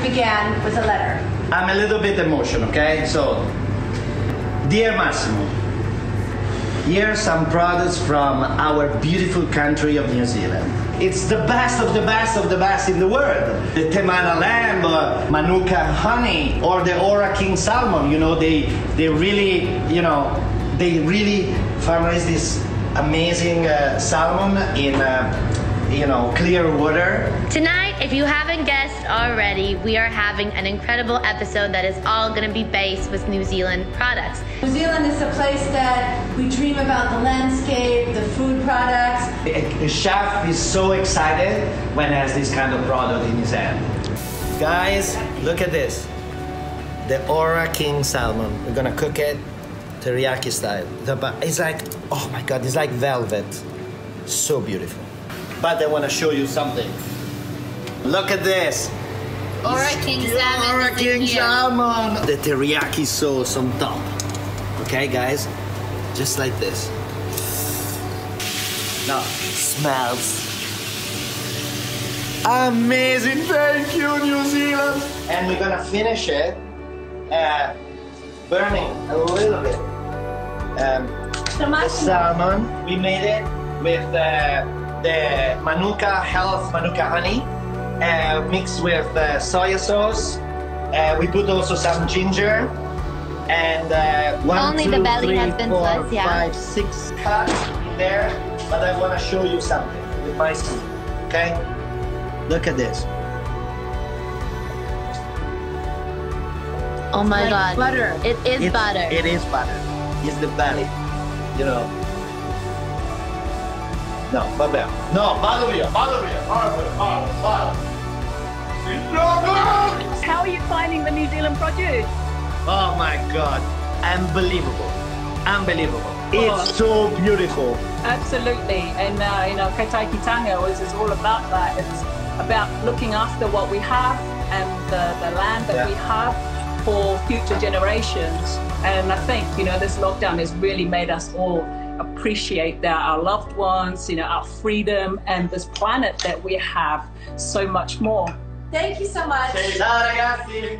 began with a letter. I'm a little bit emotional, okay? So, dear Massimo, here are some products from our beautiful country of New Zealand. It's the best of the best of the best in the world. The Temana lamb, Manuka honey, or the Ora King salmon. You know, they really, they really farmers this amazing salmon in, clear water. Tonight, if you haven't guessed already, we are having an incredible episode that is all going to be based with New Zealand products. New Zealand is a place that we dream about the landscape, the food products. The chef is so excited when he has this kind of product in his hand. Guys, look at this. The Ora King salmon. We're gonna cook it teriyaki style. It's like, oh my God, it's like velvet. So beautiful. But I want to show you something. Look at this. Ora King salmon. Ora King salmon. The teriyaki sauce on top. Okay, guys? Just like this. Now, smells amazing. Thank you, New Zealand. And we're gonna finish it burning a little bit. The salmon, we made it with the Manuka honey, mixed with soy sauce. We put also some ginger, and one, Only two, the belly three, has been four, sliced, yeah. 5, 6 cuts in there. But I want to show you something with my spoon. Okay, look at this. Oh my Like God. butter. It is butter. It is butter. It's the belly, No, vabbè. No, vado via. How are you finding the New Zealand produce? Oh my God, unbelievable. It's so beautiful. Absolutely, and Kaitaikitanga is all about that. It's about looking after what we have and the land that we have for future generations. And I think, this lockdown has really made us all appreciate our loved ones, our freedom, and this planet that we have so much more. Thank you so much. Ciao ragazzi!